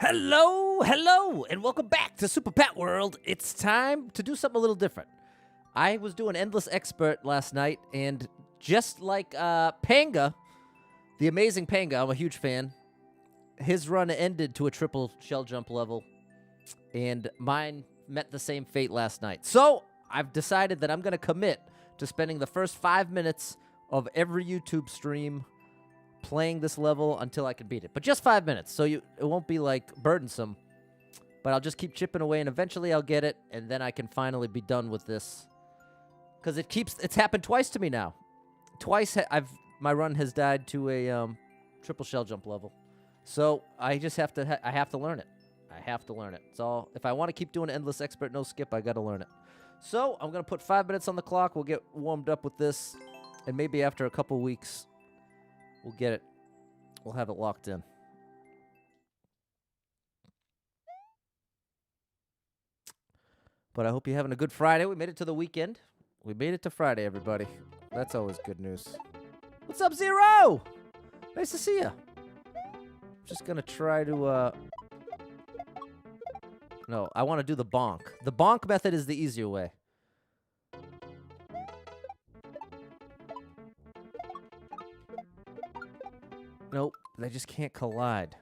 Hello, and welcome back to Super Pet World. It's time to do something a little different. I was doing Endless Expert last night, and just like Panga, the amazing Panga, I'm a huge fan, his run ended to a triple shell jump level, and mine met the same fate last night. So I've decided that I'm going to commit to spending the first 5 minutes of every YouTube stream playing this level until I can beat it. But just 5 minutes, so it won't be, like, burdensome. But I'll just keep chipping away, and eventually I'll get it, and then I can finally be done with this. Because it's happened twice to me now. Twice my run has died to a triple shell jump level. So I just have to, I have to learn it. I have to learn it. It's all, if I want to keep doing Endless Expert no skip, I got to learn it. So I'm going to put 5 minutes on the clock. We'll get warmed up with this, and maybe after a couple weeks, we'll get it. We'll have it locked in. But I hope you're having a good Friday. We made it to the weekend. We made it to Friday, everybody. That's always good news. What's up, Zero? Nice to see you. Just going to try to... No, I want to do the bonk. The bonk method is the easier way. Nope, they just can't collide.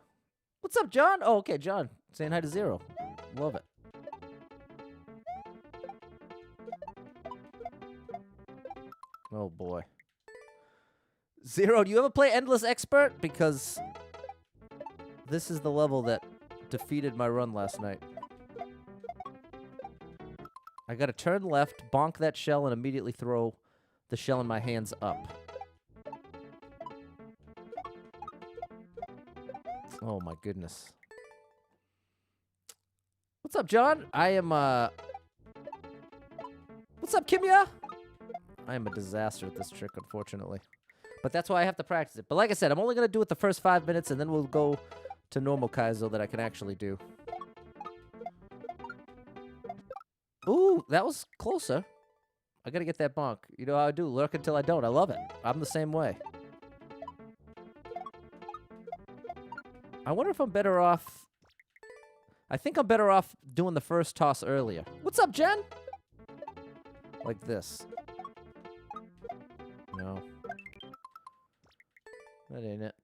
What's up, John? Oh, okay, John. Saying hi to Zero. Love it. Oh, boy. Zero, do you ever play Endless Expert? Because this is the level that defeated my run last night. I gotta turn left, bonk that shell, and immediately throw the shell in my hands up. Oh, my goodness. What's up, John? I am, What's up, Kimya? I am a disaster at this trick, unfortunately. But that's why I have to practice it. But like I said, I'm only going to do it the first 5 minutes, and then we'll go to normal Kaizo that I can actually do. Ooh, that was closer. I got to get that bonk. You know how I do. Lurk until I don't. I love it. I'm the same way. I wonder if I'm better off... I think I'm better off doing the first toss earlier. What's up, Jen? Like this. No. That ain't it.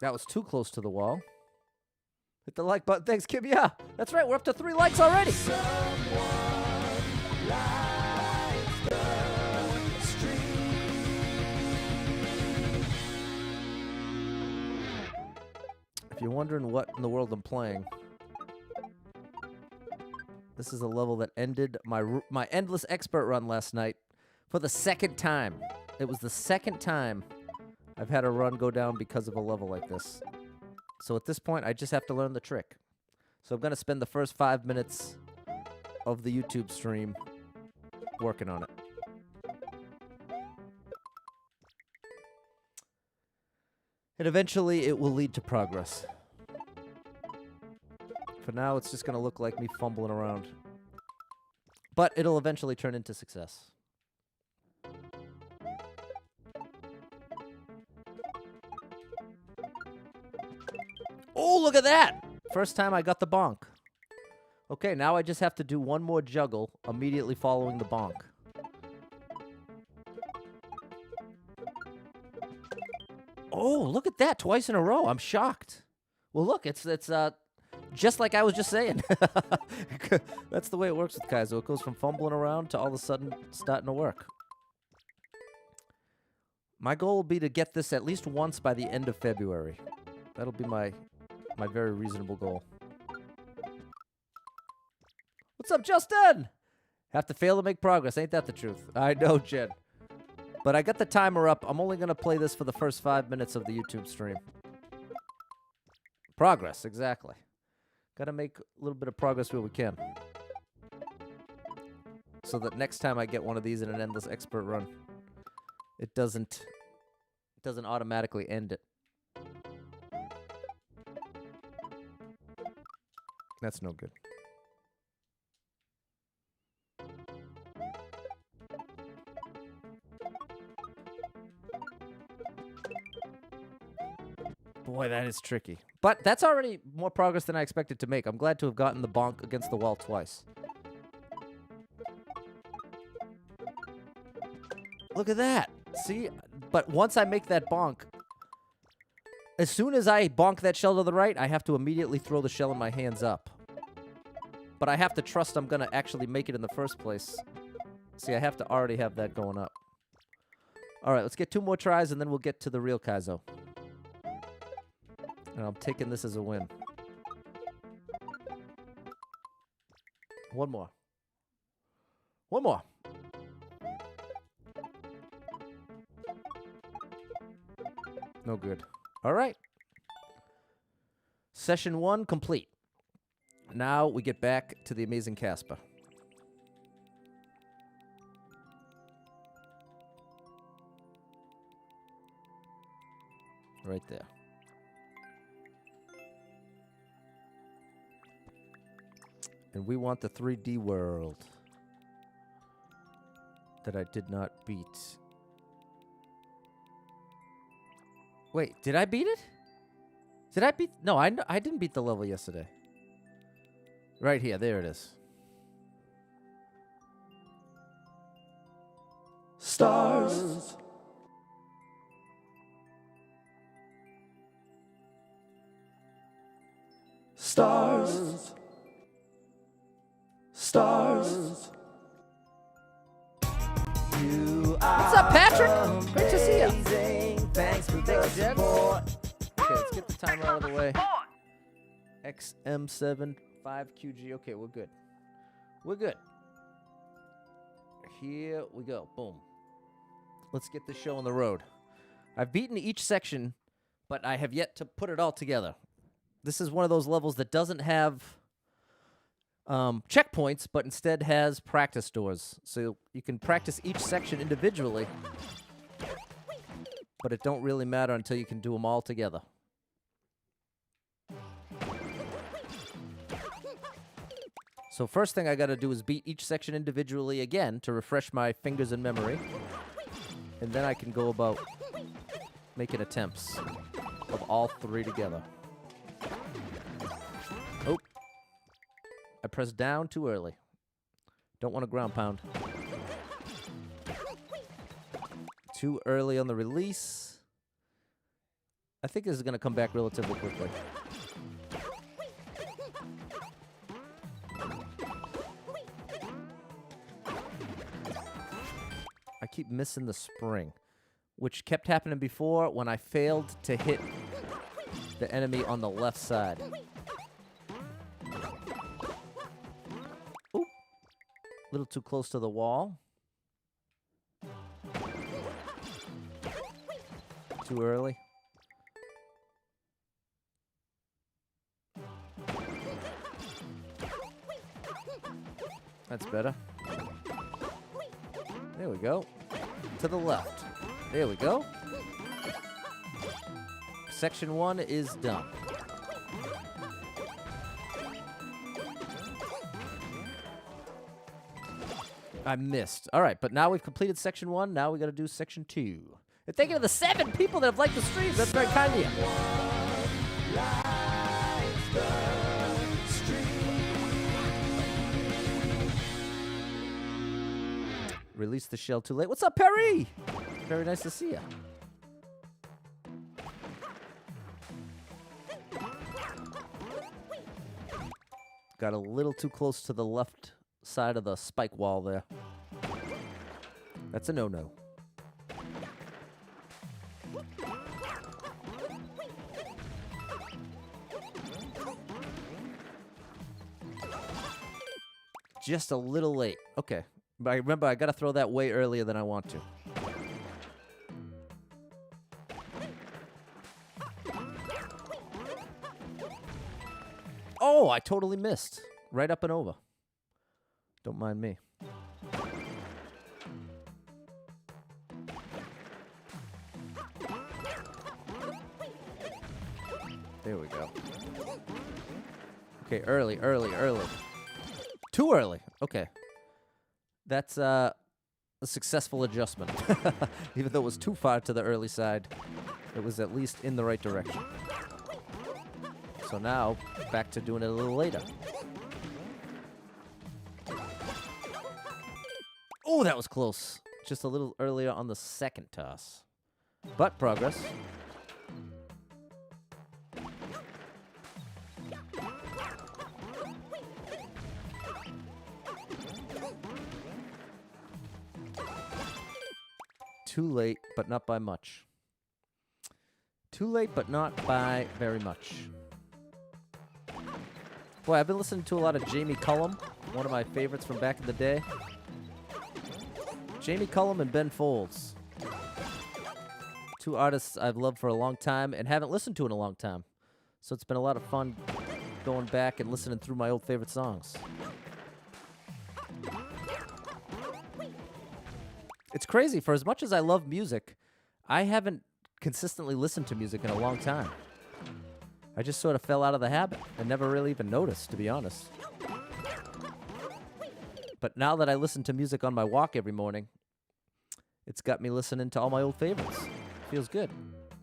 That was too close to the wall. Hit the like button. Thanks, Kim. Yeah, that's right. We're up to 3 likes already. If you're wondering what in the world I'm playing, this is a level that ended my Endless Expert run last night for the second time. It was the second time I've had a run go down because of a level like this. So at this point, I just have to learn the trick. So I'm going to spend the first 5 minutes of the YouTube stream working on it. And eventually, it will lead to progress. For now, it's just going to look like me fumbling around. But it'll eventually turn into success. Oh, look at that! First time I got the bonk. Okay, now I just have to do one more juggle immediately following the bonk. Oh, look at that, twice in a row. I'm shocked. Well, look, it's just like I was just saying. That's the way it works with Kaizo. It goes from fumbling around to all of a sudden starting to work. My goal will be to get this at least once by the end of February. That'll be my very reasonable goal. What's up, Justin? Have to fail to make progress. Ain't that the truth? I know, Jen. But I got the timer up. I'm only going to play this for the first 5 minutes of the YouTube stream. Progress, exactly. Got to make a little bit of progress where we can. So that next time I get one of these in an Endless Expert run, it doesn't automatically end it. That's no good. Boy, that is tricky. But that's already more progress than I expected to make. I'm glad to have gotten the bonk against the wall twice. Look at that. See? But once I make that bonk, as soon as I bonk that shell to the right, I have to immediately throw the shell in my hands up. But I have to trust I'm going to actually make it in the first place. See, I have to already have that going up. All right, let's get 2 more tries, and then we'll get to the real Kaizo. And I'm taking this as a win. 1 more. 1 more. No good. All right. Session 1 complete. Now we get back to the amazing Caspur. Right there. And we want the 3D world that I did not beat. Wait, did I beat it? Did I beat? No, I didn't beat the level yesterday. Right here, there it is. Stars. Stars. Stars. What's up, Patrick? Great to see you. Thanks for the Thanks, Jen. support. Okay, let's get the timer out of the way. XM75QG. Okay, we're good. We're good. Here we go. Boom. Let's get this show on the road. I've beaten each section, but I have yet to put it all together. This is one of those levels that doesn't have checkpoints, but instead has practice doors. So you can practice each section individually, but it don't really matter until you can do them all together. So first thing I got to do is beat each section individually again to refresh my fingers and memory. And then I can go about making attempts of all 3 together. Oh. I pressed down too early. Don't want to ground pound. Too early on the release. I think this is going to come back relatively quickly. I keep missing the spring, which kept happening before when I failed to hit the enemy on the left side. Oop. A little too close to the wall. Too early. That's better. There we go. To the left. There we go. Section 1 is done. I missed. All right, but now we've completed Section 1. Now we got to do Section 2. And thank you to the 7 people that have liked the stream. That's very kind of you. Release the shell too late. What's up, Perry? Very nice to see you. Got a little too close to the left side of the spike wall there. That's a no-no. Just a little late. Okay. But remember, I got to throw that way earlier than I want to. Oh, I totally missed. Right up and over. Don't mind me. There we go. Okay, early. Too early. Okay. That's a successful adjustment. Even though it was too far to the early side, it was at least in the right direction. So now, back to doing it a little later. Oh, that was close. Just a little earlier on the second toss. But progress. Too late, but not by much. Too late, but not by very much. Boy, I've been listening to a lot of Jamie Cullum, one of my favorites from back in the day. Jamie Cullum and Ben Folds. Two artists I've loved for a long time and haven't listened to in a long time. So it's been a lot of fun going back and listening through my old favorite songs. It's crazy. For as much as I love music, I haven't consistently listened to music in a long time. I just sort of fell out of the habit and never really even noticed, to be honest. But now that I listen to music on my walk every morning, it's got me listening to all my old favorites. Feels good.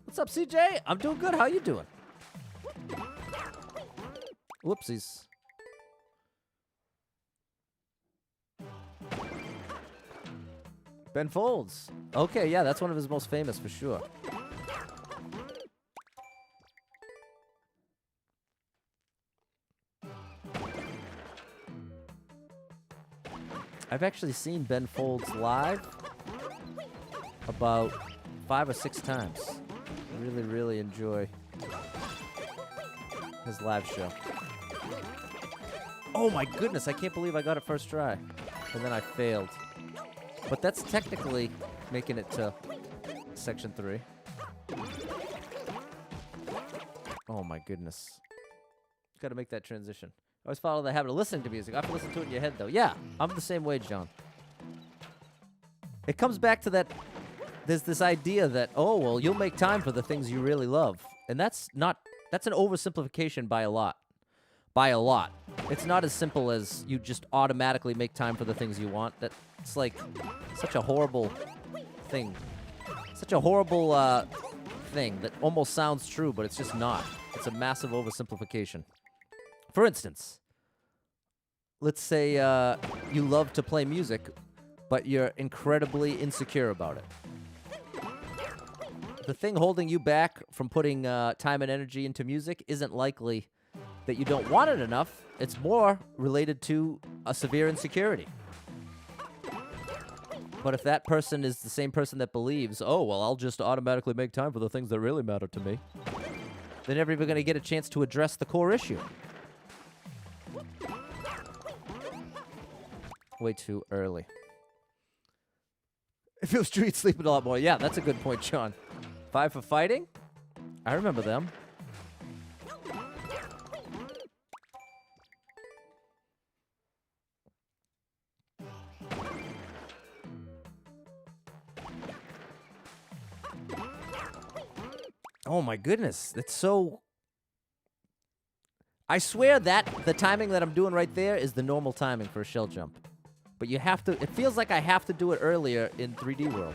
What's up, CJ? I'm doing good. How you doing? Whoopsies. Ben Folds. Okay, yeah, that's one of his most famous for sure. I've actually seen Ben Folds live about 5 or 6 times. I really, really enjoy his live show. Oh my goodness, I can't believe I got it first try. And then I failed. But that's technically making it to section 3. Oh my goodness. Got to make that transition. I always follow the habit of listening to music. I have to listen to it in your head, though. Yeah, I'm the same way, John. It comes back to that, there's this idea that, oh, well, you'll make time for the things you really love. And that's an oversimplification by a lot. By a lot. It's not as simple as you just automatically make time for the things you want. That's like such a horrible thing. Such a horrible thing that almost sounds true, but it's just not. It's a massive oversimplification. For instance, let's say you love to play music, but you're incredibly insecure about it. The thing holding you back from putting time and energy into music isn't likely that you don't want it enough. It's more related to a severe insecurity. But if that person is the same person that believes, oh, well, I'll just automatically make time for the things that really matter to me, they're never even going to get a chance to address the core issue. Way too early. It feels true, you'd sleep a lot more. Yeah, that's a good point, Sean. 5 for fighting? I remember them. Oh my goodness, that's so... I swear that the timing that I'm doing right there is the normal timing for a shell jump. But you have to, it feels like I have to do it earlier in 3D World.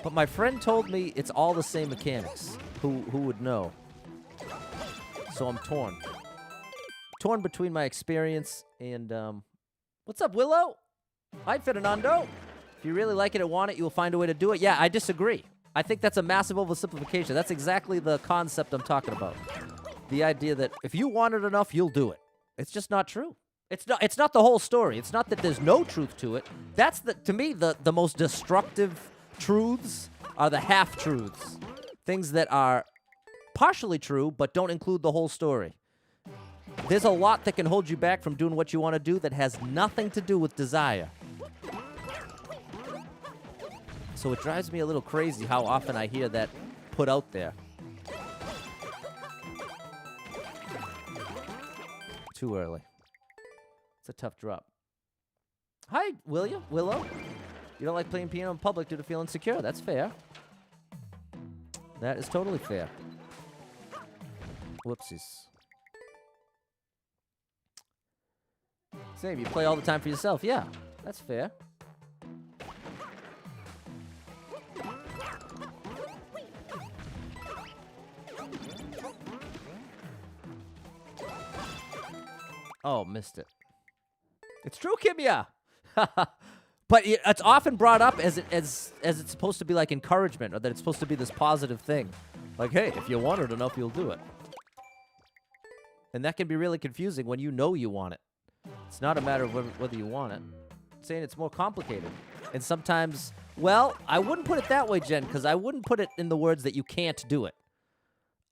But my friend told me it's all the same mechanics. Who would know? So I'm torn. Torn between my experience and, what's up, Willow? Hi, Fernando. If you really like it and want it, you will find a way to do it. Yeah, I disagree. I think that's a massive oversimplification. That's exactly the concept I'm talking about. The idea that if you want it enough, you'll do it. It's just not true. It's not the whole story. It's not that there's no truth to it. That's to me, the most destructive truths are the half-truths. Things that are partially true, but don't include the whole story. There's a lot that can hold you back from doing what you want to do that has nothing to do with desire. So it drives me a little crazy how often I hear that put out there. Too early. It's a tough drop. Hi, Willow. You don't like playing piano in public due to feeling insecure. That's fair. That is totally fair. Whoopsies. Same, you play all the time for yourself. Yeah, that's fair. Oh, missed it. It's true, Kimya. But it's often brought up as it's supposed to be like encouragement, or that it's supposed to be this positive thing. Like, hey, if you want it enough, you'll do it. And that can be really confusing when you know you want it. It's not a matter of whether you want it. I'm saying it's more complicated. And sometimes, well, I wouldn't put it that way, Jen, because I wouldn't put it in the words that you can't do it.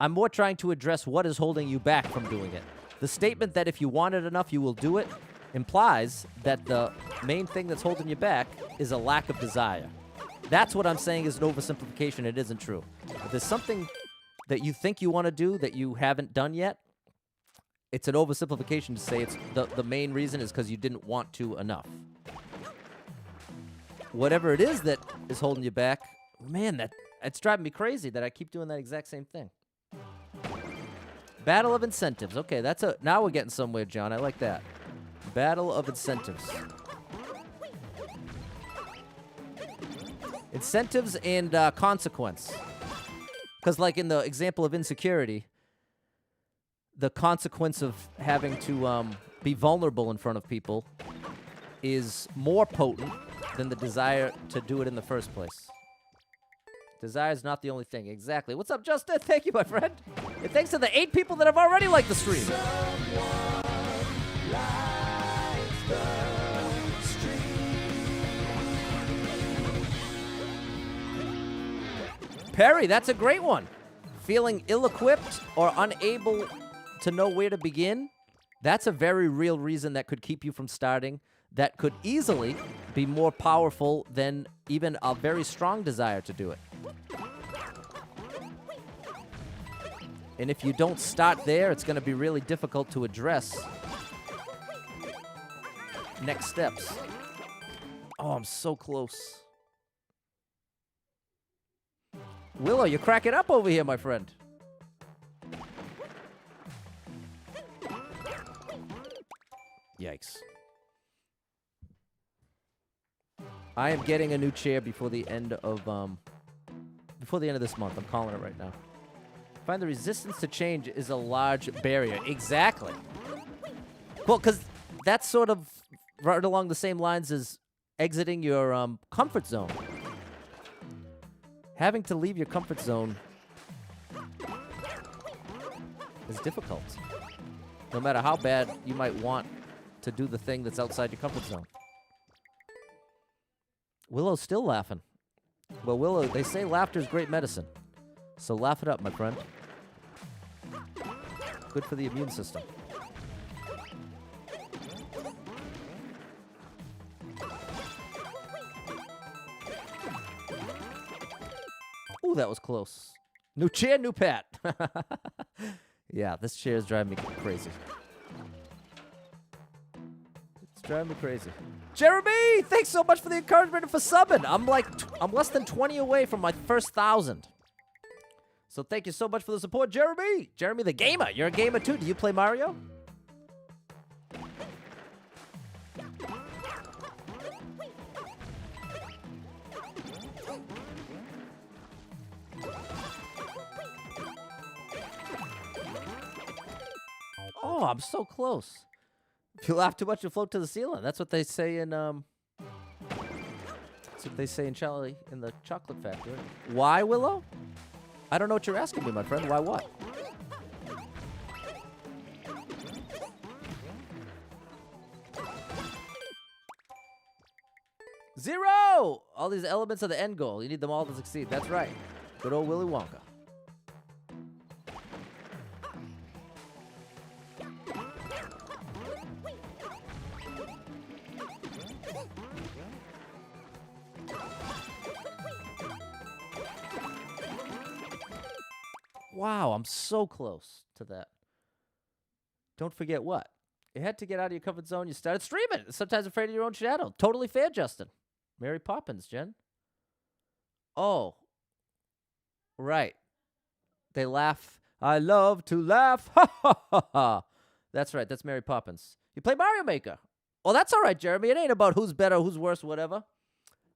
I'm more trying to address what is holding you back from doing it. The statement that if you want it enough, you will do it implies that the main thing that's holding you back is a lack of desire. That's what I'm saying is an oversimplification. It isn't true. If there's something that you think you want to do that you haven't done yet, it's an oversimplification to say it's the main reason is because you didn't want to enough. Whatever it is that is holding you back, man, it's driving me crazy that I keep doing that exact same thing. Battle of incentives. Okay, now we're getting somewhere, John. I like that. Battle of incentives. Incentives and consequence. Because like in the example of insecurity, the consequence of having to be vulnerable in front of people is more potent than the desire to do it in the first place. Desire is not the only thing. Exactly. What's up, Justin? Thank you, my friend. And thanks to the 8 people that have already liked the stream. Perry, that's a great one. Feeling ill-equipped or unable to know where to begin, that's a very real reason that could keep you from starting. That could easily be more powerful than even a very strong desire to do it. And if you don't start there, it's going to be really difficult to address next steps. Oh, I'm so close. Willow, you're cracking up over here, my friend. Yikes. I am getting a new chair before the end of this month. I'm calling it right now. I find the resistance to change is a large barrier. Exactly. Well, because that's sort of right along the same lines as exiting your comfort zone. Having to leave your comfort zone is difficult. No matter how bad you might want to do the thing that's outside your comfort zone. Willow's still laughing. Well, Willow, they say laughter is great medicine. So laugh it up, my friend. Good for the immune system. Ooh, that was close. New chair, new pat. Yeah, this chair is driving me crazy. It's driving me crazy. Jeremy, thanks so much for the encouragement and for subbing. I'm less than 20 away from my first 1,000. So thank you so much for the support, Jeremy. Jeremy the gamer. You're a gamer too. Do you play Mario? Oh, I'm so close. If you laugh too much, you'll float to the ceiling. That's what they say in Charlie in the Chocolate Factory. Why, Willow? I don't know what you're asking me, my friend. Why what? Zero! All these elements of the end goal. You need them all to succeed. That's right. Good old Willy Wonka. Wow, I'm so close to that. Don't forget what? You had to get out of your comfort zone. You started streaming. Sometimes afraid of your own shadow. Totally fair, Justin. Mary Poppins, Jen. Oh. Right. They laugh. I love to laugh. Ha, ha, ha, ha. That's right. That's Mary Poppins. You play Mario Maker. Well, that's all right, Jeremy. It ain't about who's better, who's worse, whatever.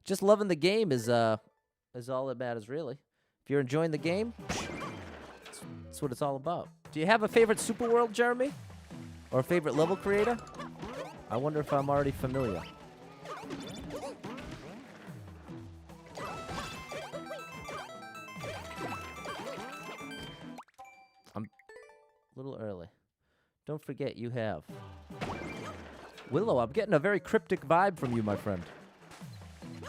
Just loving the game is all that matters, really. If you're enjoying the game, that's what it's all about. Do you have a favorite super world, Jeremy? Or a favorite level creator? I wonder if I'm already familiar. I'm a little early. Don't forget you have. Willow, I'm getting a very cryptic vibe from you, my friend.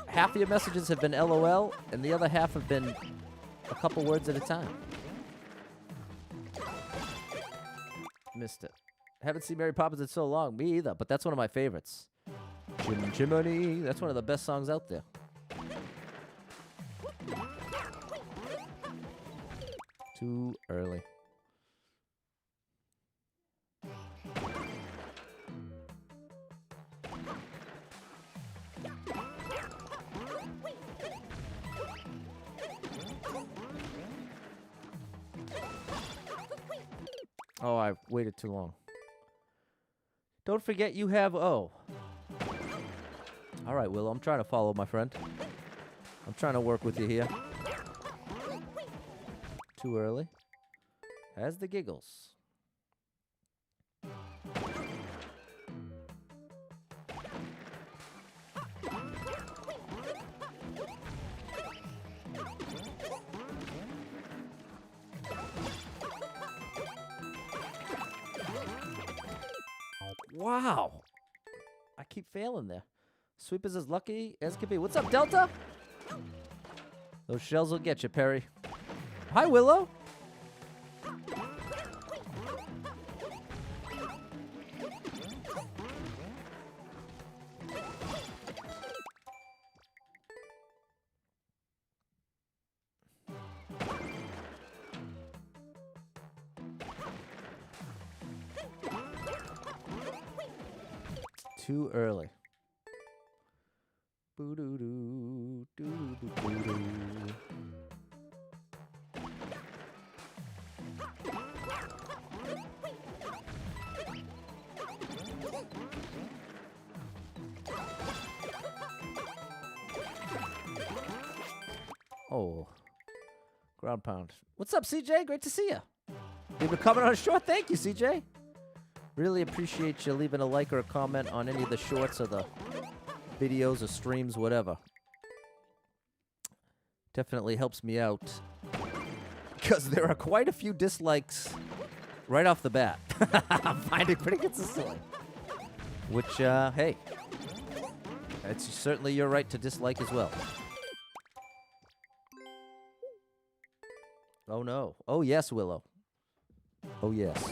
Half of your messages have been LOL, and the other half have been a couple words at a time. Missed it. Haven't seen Mary Poppins in so long. Me either, but that's one of my favorites. Chim Chimney. That's one of the best songs out there. Too early. Oh, I waited too long. Don't forget you have O. All right, Willow, I'm trying to follow, my friend. I'm trying to work with you here. Too early. Has the giggles. Wow. I keep failing there. Sweep is as lucky as can be. What's up, Delta? Those shells will get you, Perry. Hi, Willow. Too early. Boo-doo-doo, doo-doo-doo-doo-doo. Oh. Ground pound. What's up, CJ? Great to see you. You've been coming on a short. Thank you, CJ. Really appreciate you leaving a like or a comment on any of the shorts or the videos or streams, whatever. Definitely helps me out because there are quite a few dislikes right off the bat. I'm finding pretty consistently. Which, hey, it's certainly your right to dislike as well. Oh, no. Oh, yes, Willow. Oh, yes.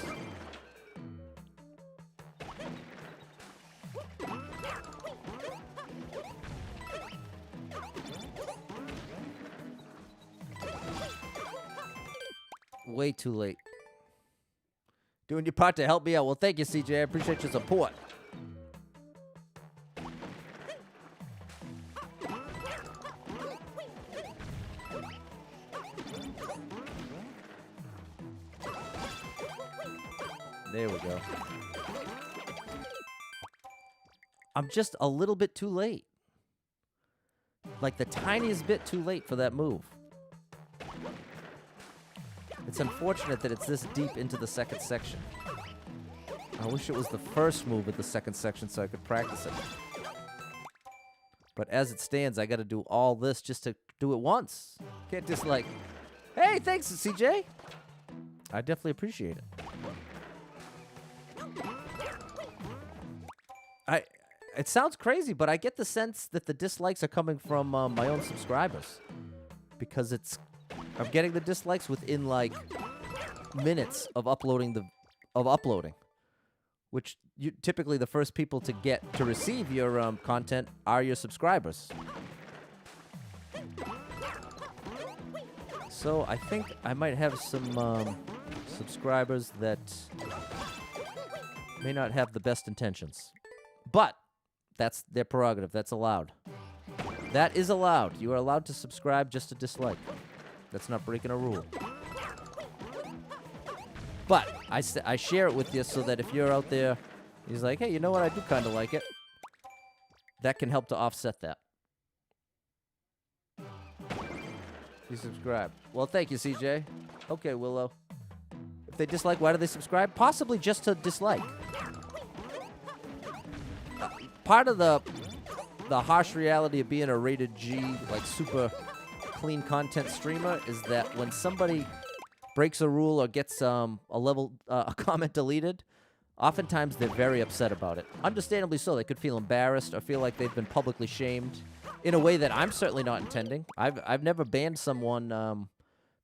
Way too late. Doing your part to help me out. Well, thank you, CJ. I appreciate your support. There we go. I'm just a little bit too late. Like the tiniest bit too late for that move. It's unfortunate that it's this deep into the second section. I wish it was the first move of the second section so I could practice it. But as it stands, I got to do all this just to do it once. Can't just like, hey, thanks, CJ. I definitely appreciate it. It sounds crazy, but I get the sense that the dislikes are coming from my own subscribers. Because I'm getting the dislikes within like minutes of uploading which typically the first people to receive your content are your subscribers. So I think I might have some subscribers that may not have the best intentions, but that's their prerogative. That's allowed. That is allowed. You are allowed to subscribe just to dislike. That's not breaking a rule. But I share it with you so that if you're out there, he's like, hey, you know what? I do kind of like it. That can help to offset that. You subscribe. Well, thank you, CJ. Okay, Willow. If they dislike, why do they subscribe? Possibly just to dislike. part of the harsh reality of being a rated G, like super clean content streamer, is that when somebody breaks a rule or gets a comment deleted, oftentimes they're very upset about it. Understandably so. They could feel embarrassed or feel like they've been publicly shamed in a way that I'm certainly not intending. I've never banned someone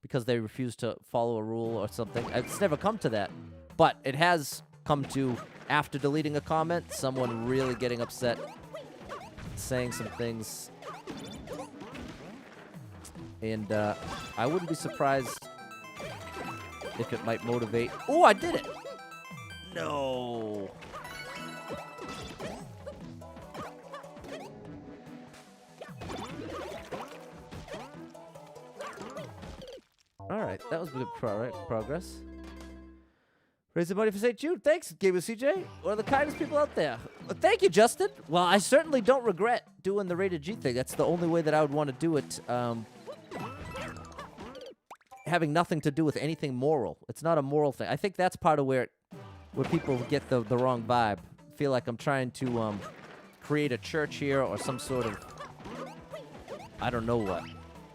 because they refuse to follow a rule or something. It's never come to that. But it has come to, after deleting a comment, someone really getting upset, saying some things. And I wouldn't be surprised if it might motivate. Oh, I did it! No. All right, that was good progress. Raise the money for St. Jude. Thanks, Gamer CJ. One of the kindest people out there. Well, thank you, Justin. Well, I certainly don't regret doing the rated G thing. That's the only way that I would want to do it. Having nothing to do with anything moral. It's not a moral thing. I think that's part of where people get the wrong vibe. Feel like I'm trying to create a church here or some sort of, I don't know what.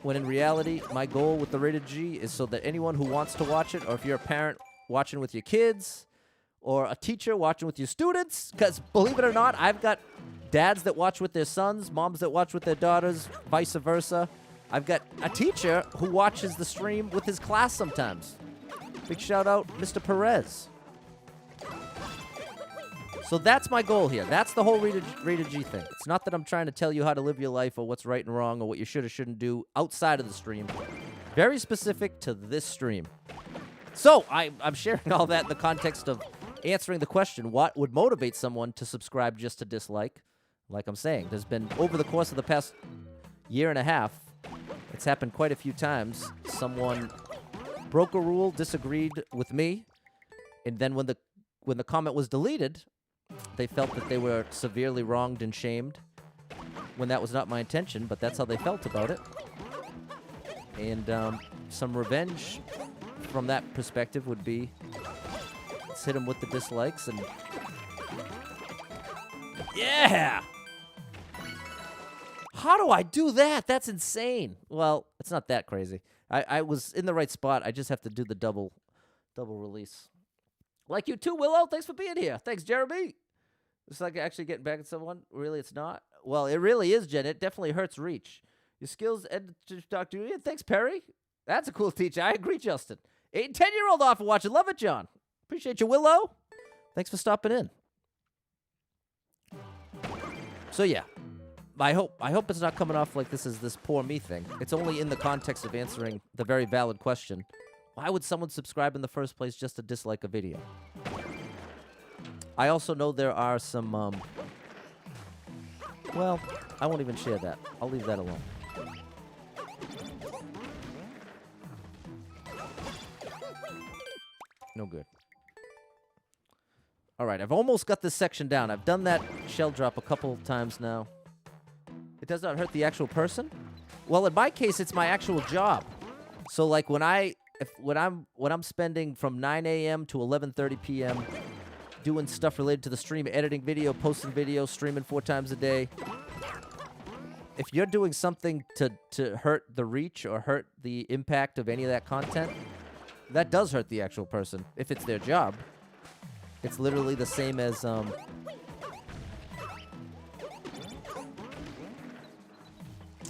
When in reality, my goal with the rated G is so that anyone who wants to watch it, or if you're a parent watching with your kids, or a teacher watching with your students, because believe it or not, I've got dads that watch with their sons, moms that watch with their daughters, vice versa. I've got a teacher who watches the stream with his class sometimes. Big shout out, Mr. Perez. So that's my goal here. That's the whole rated G thing. It's not that I'm trying to tell you how to live your life or what's right and wrong or what you should or shouldn't do outside of the stream. Very specific to this stream. So I'm sharing all that in the context of answering the question, what would motivate someone to subscribe just to dislike? Like I'm saying, there's been, over the course of the past year and a half, it's happened quite a few times. Someone broke a rule, disagreed with me, and then when the comment was deleted, they felt that they were severely wronged and shamed, when that was not my intention, but that's how they felt about it. And some revenge from that perspective would be, let's hit them with the dislikes and... Yeah! How do I do that? That's insane. Well, it's not that crazy. I was in the right spot. I just have to do the double release. Like you too, Willow. Thanks for being here. Thanks, Jeremy. It's like actually getting back at someone. Really, it's not? Well, it really is, Jen. It definitely hurts reach. Your skills, Dr. Ian. Thanks, Perry. That's a cool teacher. I agree, Justin. 8 and 10-year-old off and watching. Love it, John. Appreciate you, Willow. Thanks for stopping in. So, yeah. I hope it's not coming off like this is this poor me thing. It's only in the context of answering the very valid question. Why would someone subscribe in the first place just to dislike a video? I also know there are some, well, I won't even share that. I'll leave that alone. No good. All right, I've almost got this section down. I've done that shell drop a couple times now. It does not hurt the actual person? Well, in my case, it's my actual job. So, like, when I'm spending from 9 a.m. to 11:30 p.m. doing stuff related to the stream, editing video, posting video, streaming 4 times a day, if you're doing something to hurt the reach or hurt the impact of any of that content, that does hurt the actual person, if it's their job. It's literally the same as,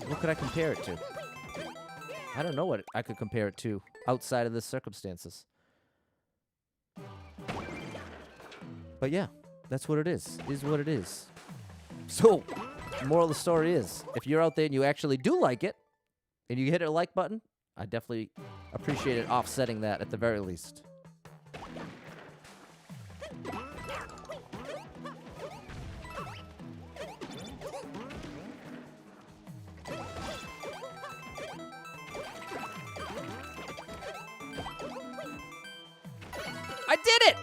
what could I compare it to? I don't know what I could compare it to outside of the circumstances. But yeah, that's what it is. Is what it is. So, the moral of the story is, if you're out there and you actually do like it, and you hit a like button, I definitely appreciate it offsetting that at the very least. I did it!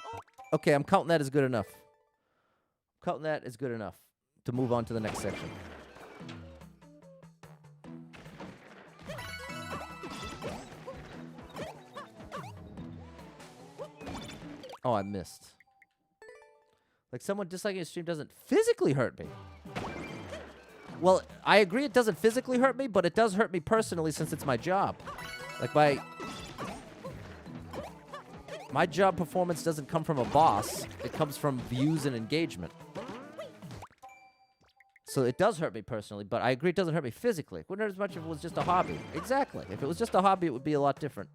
Okay, I'm counting that as good enough. Counting that as good enough to move on to the next section. Oh, I missed. Like, someone disliking a stream doesn't physically hurt me. Well, I agree it doesn't physically hurt me, but it does hurt me personally since it's my job. Like, my job performance doesn't come from a boss. It comes from views and engagement. So it does hurt me personally, but I agree it doesn't hurt me physically. It wouldn't hurt as much if it was just a hobby. Exactly. If it was just a hobby, it would be a lot different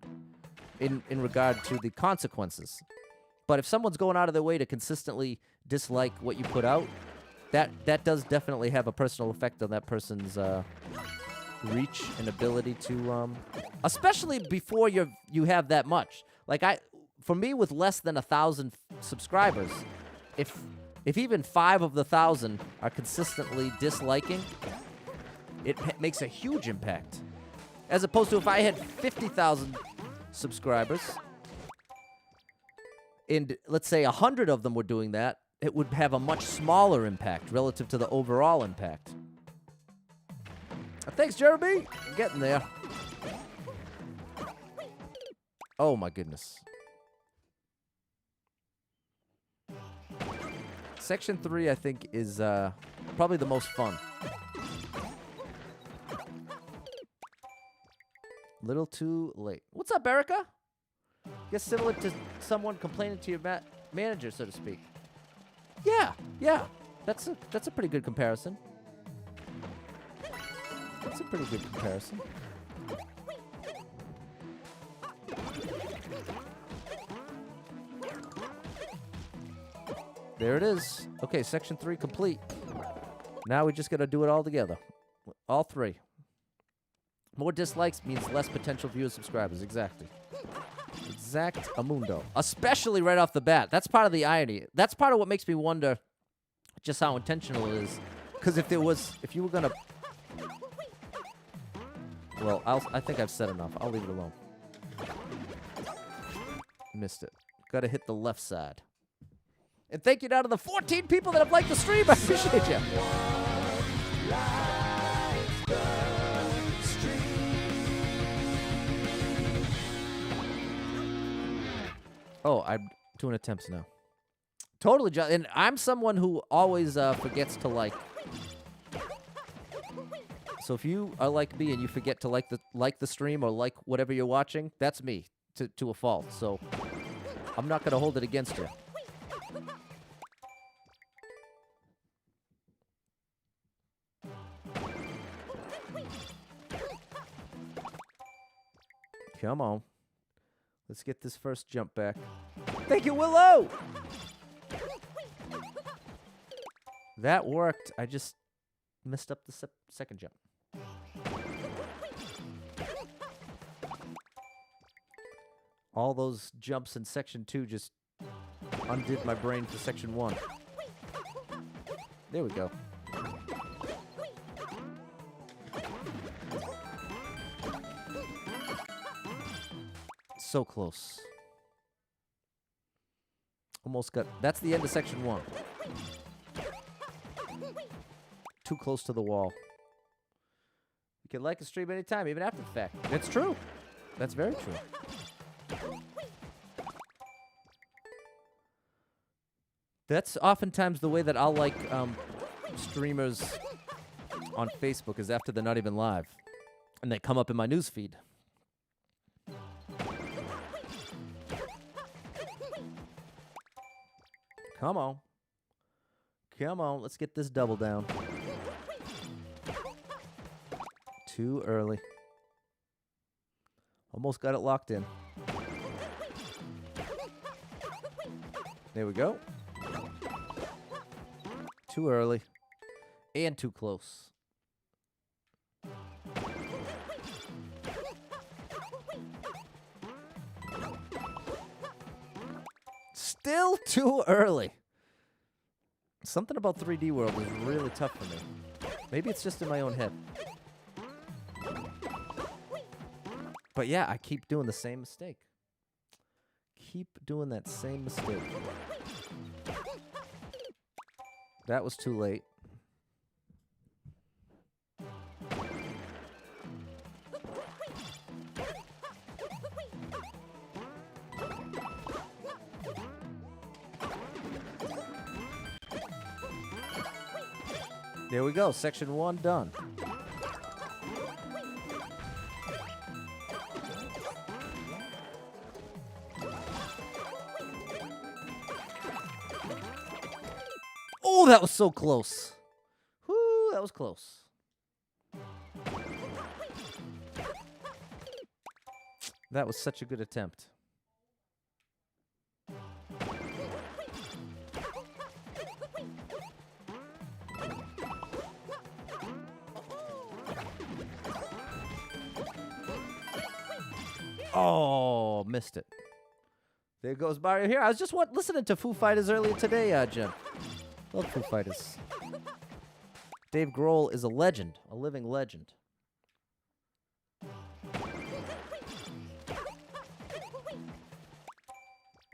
in regard to the consequences. But if someone's going out of their way to consistently dislike what you put out, that does definitely have a personal effect on that person's reach and ability to, especially before you have that much. Like, for me, with less than 1,000 subscribers, if even 5 of the 1,000 are consistently disliking, it makes a huge impact. As opposed to if I had 50,000 subscribers, and let's say 100 of them were doing that, it would have a much smaller impact relative to the overall impact. Thanks, Jeremy. I'm getting there. Oh, my goodness. Section 3, I think, is probably the most fun. Little too late. What's up, Erica? Guess similar to someone complaining to your manager, so to speak. Yeah. That's a pretty good comparison. That's a pretty good comparison. There it is. Okay, section 3 complete. Now we just got to do it all together. All 3. More dislikes means less potential viewers, subscribers. Exactly. Exact amundo. Especially right off the bat. That's part of the irony. That's part of what makes me wonder just how intentional it is. Because if you were gonna... Well, I think I've said enough. I'll leave it alone. Missed it. Gotta hit the left side. And thank you now to the 14 people that have liked the stream. I appreciate you. Oh, I'm doing attempts now. Totally, and I'm someone who always forgets to like. So if you are like me and you forget to like the stream or like whatever you're watching, that's me to a fault. So I'm not gonna hold it against you. Come on. Let's get this first jump back. Thank you, Willow! That worked. I just messed up the second jump. All those jumps in section 2 just undid my brain for section 1. There we go. So close. Almost got... That's the end of section 1. Too close to the wall. You can like a stream anytime, even after the fact. That's true. That's very true. That's oftentimes the way that I'll like streamers on Facebook is after they're not even live. And they come up in my news feed. Come on. Come on, let's get this double down. Too early. Almost got it locked in. There we go. Too early. And too close. Still too early. Something about 3D World is really tough for me. Maybe it's just in my own head. But yeah, I keep doing the same mistake. Keep doing that same mistake. That was too late. There we go. Section 1 done. Oh, that was so close. Whoo, that was close. That was such a good attempt. Oh, missed it. There goes Mario here. I was just listening to Foo Fighters earlier today, Jim. Love Foo Fighters. Dave Grohl is a legend, a living legend.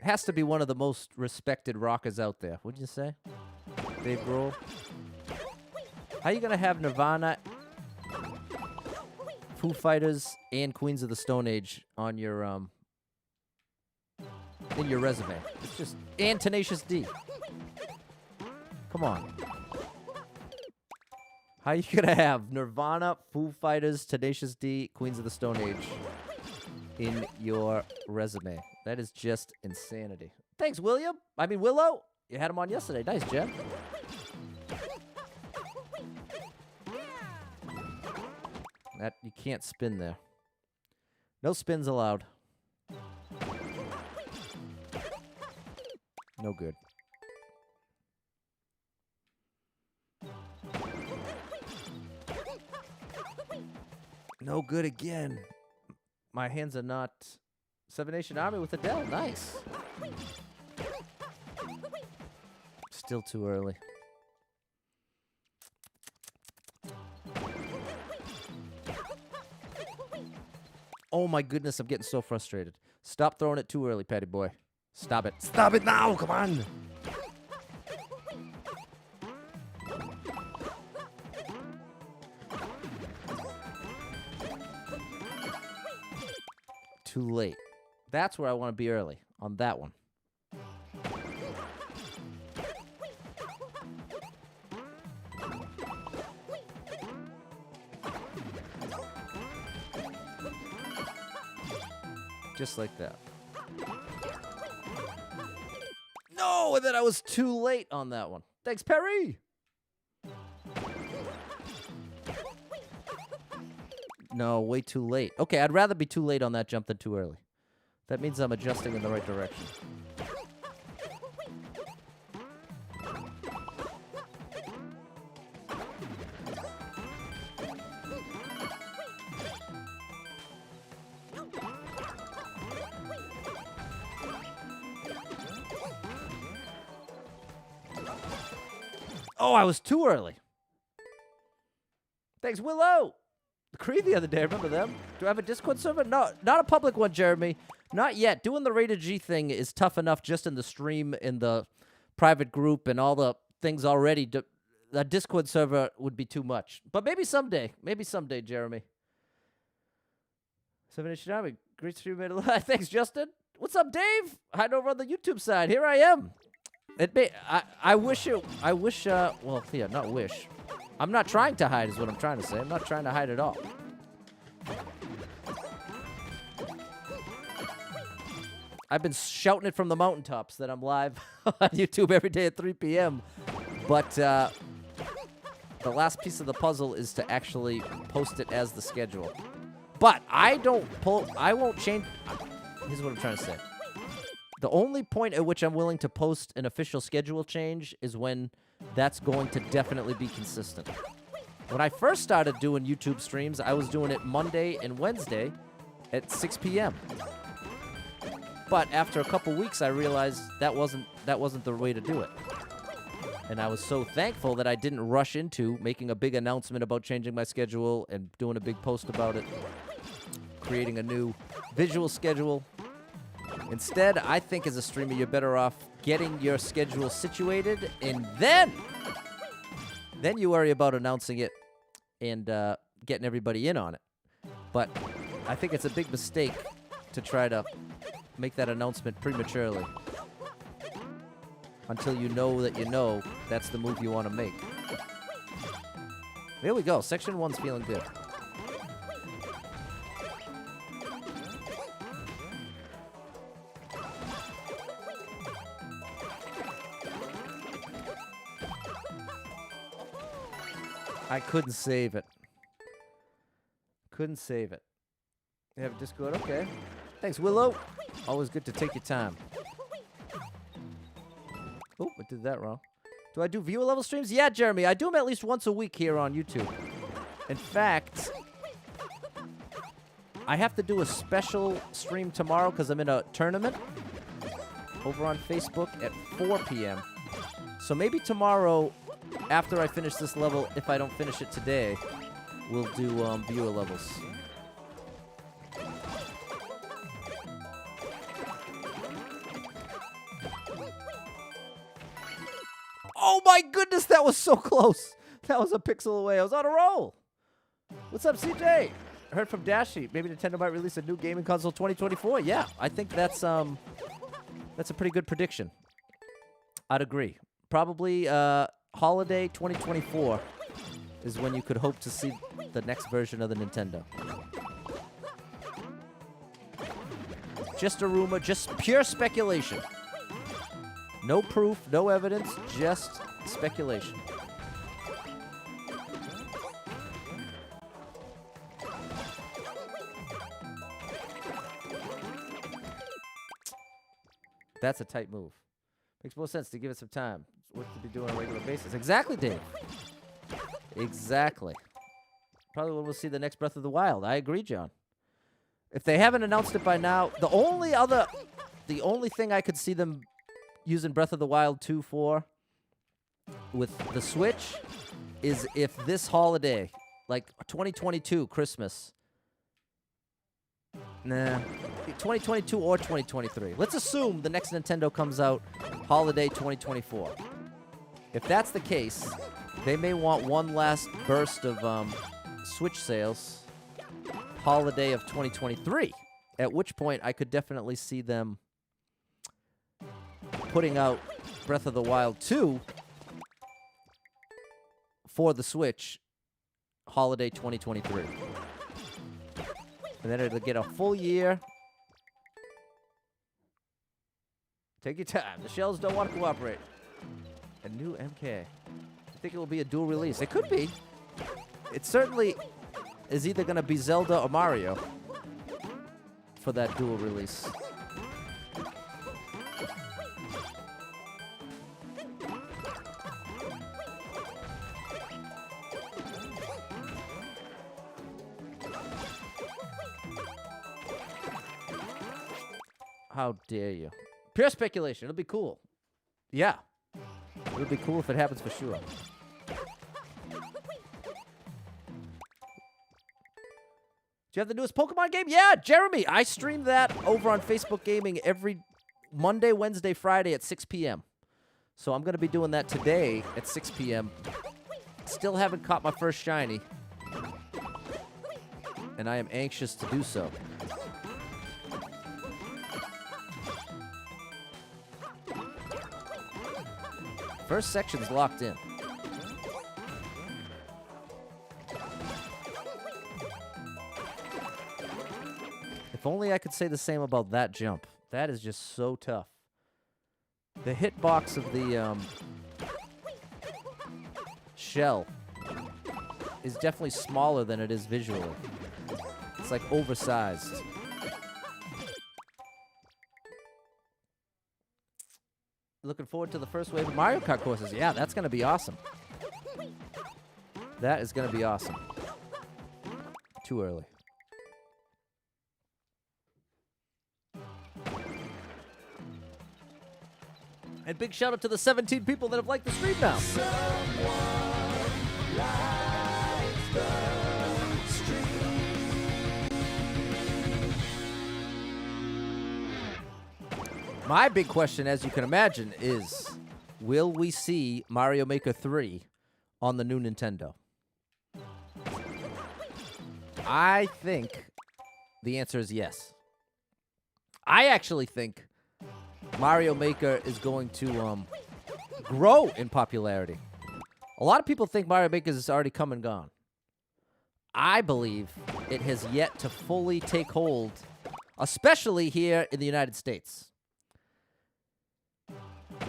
Has to be one of the most respected rockers out there, wouldn't you say? Dave Grohl. How you gonna have Nirvana, Foo Fighters, and Queens of the Stone Age on your in your resume? It's just and Tenacious D. Come on. How you gonna have Nirvana, Foo Fighters, Tenacious D, Queens of the Stone Age in your resume? That is just insanity. Thanks, Willow. You had him on yesterday. Nice, Jen. That you can't spin there. No spins allowed. No good. No good again. My hands are not... Seven Nation Army with Adele. Nice. Still too early. Oh my goodness, I'm getting so frustrated. Stop throwing it too early, Patty boy. Stop it. Stop it now, come on. Too late. That's where I want to be early, on that one. Just like that. No, and then I was too late on that one. Thanks, Perry. No, way too late. Okay, I'd rather be too late on that jump than too early. That means I'm adjusting in the right direction. Oh, I was too early. Thanks, Willow. The Cree the other day, remember them? Do I have a Discord server? No, not a public one, Jeremy. Not yet. Doing the Rated G thing is tough enough just in the stream, in the private group, and all the things already. The Discord server would be too much. But maybe someday. Maybe someday, Jeremy. 7-inch Army. Great stream, made a lot. Thanks, Justin. What's up, Dave? Hiding over on the YouTube side. Here I am. I wish, well, yeah, not wish. I'm not trying to hide is what I'm trying to say. I'm not trying to hide at all. I've been shouting it from the mountaintops that I'm live on YouTube every day at 3 p.m. But the last piece of the puzzle is to actually post it as the schedule. But I won't change. Here's what I'm trying to say. The only point at which I'm willing to post an official schedule change is when that's going to definitely be consistent. When I first started doing YouTube streams, I was doing it Monday and Wednesday at 6 p.m. But after a couple weeks, I realized that wasn't the way to do it. And I was so thankful that I didn't rush into making a big announcement about changing my schedule and doing a big post about it, creating a new visual schedule. Instead, I think as a streamer, you're better off getting your schedule situated, and then you worry about announcing it and getting everybody in on it. But I think it's a big mistake to try to make that announcement prematurely until you know that that's the move you want to make. There we go. Section 1's feeling good. I couldn't save it. Couldn't save it. You have Discord? Okay. Thanks, Willow. Always good to take your time. Oh, I did that wrong. Do I do viewer level streams? Yeah, Jeremy. I do them at least once a week here on YouTube. In fact, I have to do a special stream tomorrow because I'm in a tournament over on Facebook at 4 p.m. So maybe tomorrow, after I finish this level, if I don't finish it today, we'll do viewer levels. Oh my goodness, that was so close. That was a pixel away. I was on a roll. What's up, CJ? I heard from Dashi. Maybe Nintendo might release a new gaming console 2024. Yeah, I think that's a pretty good prediction. I'd agree. Probably holiday 2024 is when you could hope to see the next version of the Nintendo. Just a rumor, just pure speculation. No proof, no evidence, just speculation. That's a tight move. Makes more sense to give it some time. It's worth to be doing on a regular basis. Exactly, Dave. Exactly. Probably when we'll see the next Breath of the Wild. I agree, John. If they haven't announced it by now, the only thing I could see them using Breath of the Wild 2 for with the Switch is if this holiday, like 2022 Christmas, 2022 or 2023. Let's assume the next Nintendo comes out holiday 2024. If that's the case, they may want one last burst of Switch sales holiday of 2023, at which point I could definitely see them putting out Breath of the Wild 2 for the Switch holiday 2023. And then it'll get a full year. Take your time. The shells don't want to cooperate. A new MK. I think it will be a dual release. It could be. It certainly is either going to be Zelda or Mario for that dual release. How dare you? Pure speculation. It'll be cool. Yeah. It'll be cool if it happens for sure. Do you have the newest Pokemon game? Yeah, Jeremy. I stream that over on Facebook Gaming every Monday, Wednesday, Friday at 6 p.m. So I'm going to be doing that today at 6 p.m. Still haven't caught my first shiny. And I am anxious to do so. First section's locked in. If only I could say the same about that jump. That is just so tough. The hitbox of the shell is definitely smaller than it is visually. It's like oversized. Looking forward to the first wave of Mario Kart courses. Yeah, that's going to be awesome. That is going to be awesome. Too early. And big shout out to the 17 people that have liked the stream now. My big question, as you can imagine, is will we see Mario Maker 3 on the new Nintendo? I think the answer is yes. I actually think Mario Maker is going to grow in popularity. A lot of people think Mario Maker is already come and gone. I believe it has yet to fully take hold, especially here in the United States.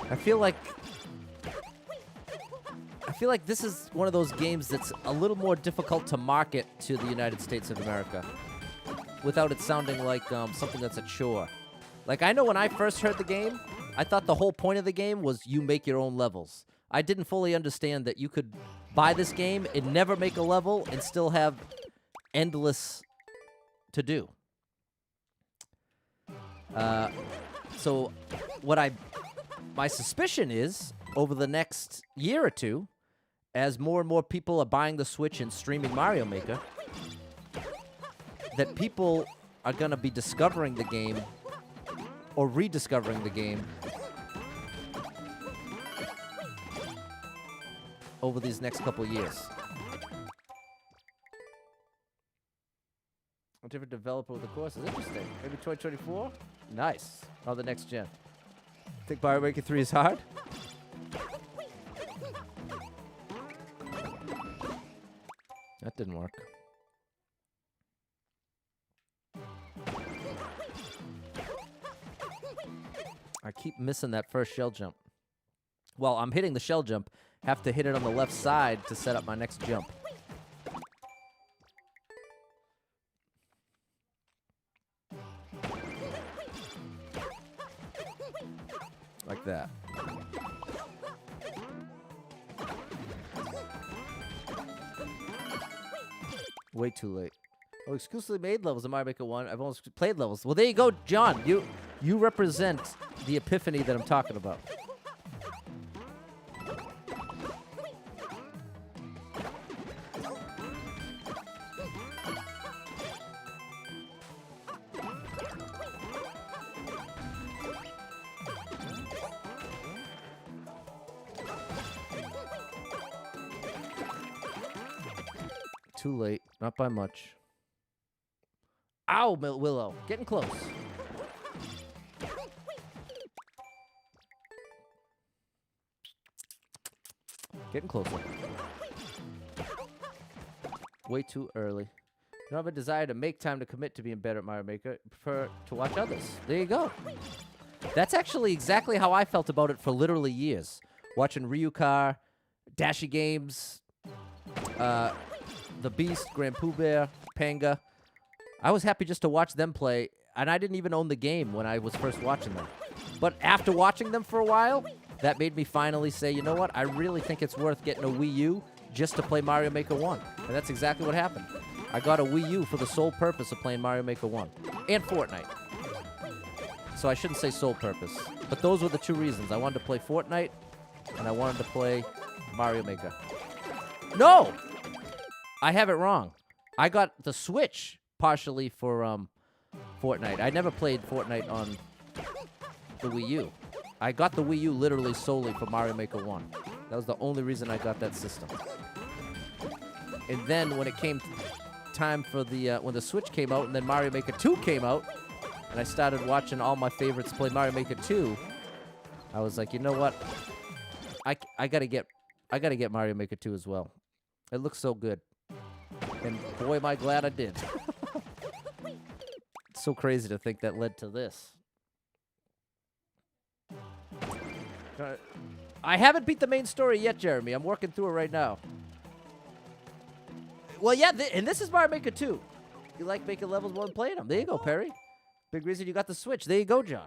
I feel like this is one of those games that's a little more difficult to market to the United States of America without it sounding like something that's a chore. Like, I know when I first heard the game, I thought the whole point of the game was you make your own levels. I didn't fully understand that you could buy this game and never make a level and still have endless to do. So my suspicion is, over the next year or two, as more and more people are buying the Switch and streaming Mario Maker, that people are going to be discovering the game or rediscovering the game over these next couple of years. A different developer with the course is interesting. Maybe 2024? Nice. Oh, the next gen. Think Mario Maker 3 is hard? That didn't work. I keep missing that first shell jump. Well, I'm hitting the shell jump. Have to hit it on the left side to set up my next jump. Like that. Way too late. Oh, exclusively made levels in Mario Maker 1. I've almost played levels. Well, there you go, John. You represent the epiphany that I'm talking about. Too late. Not by much. Ow, Willow. Getting close. Getting closer. Way too early. You don't have a desire to make time to commit to being better at Mario Maker. You prefer to watch others. There you go. That's actually exactly how I felt about it for literally years. Watching Ryukar, Dashi Games, The Beast, Grand Pooh Bear, Panga. I was happy just to watch them play, and I didn't even own the game when I was first watching them. But after watching them for a while, that made me finally say, you know what? I really think it's worth getting a Wii U just to play Mario Maker 1. And that's exactly what happened. I got a Wii U for the sole purpose of playing Mario Maker 1. And Fortnite. So I shouldn't say sole purpose. But those were the two reasons. I wanted to play Fortnite, and I wanted to play Mario Maker. No! I have it wrong. I got the Switch partially for Fortnite. I never played Fortnite on the Wii U. I got the Wii U literally solely for Mario Maker 1. That was the only reason I got that system. And then when it came time for the when the Switch came out and then Mario Maker 2 came out, and I started watching all my favorites play Mario Maker 2, I was like, you know what? I gotta get Mario Maker 2 as well. It looks so good. And boy, am I glad I did. It's so crazy to think that led to this. I haven't beat the main story yet, Jeremy. I'm working through it right now. Well, yeah, and this is Mario Maker 2. You like making levels while playing them. There you go, Perry. Big reason you got the Switch. There you go, John.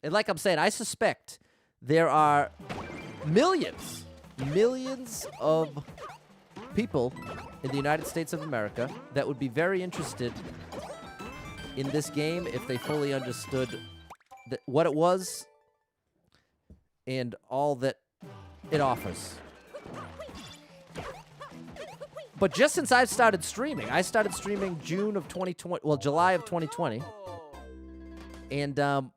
And like I'm saying, I suspect there are millions of people in the United States of America that would be very interested in this game if they fully understood what it was and all that it offers. But just since I've started streaming, I started streaming June of 2020, well, July of 2020, and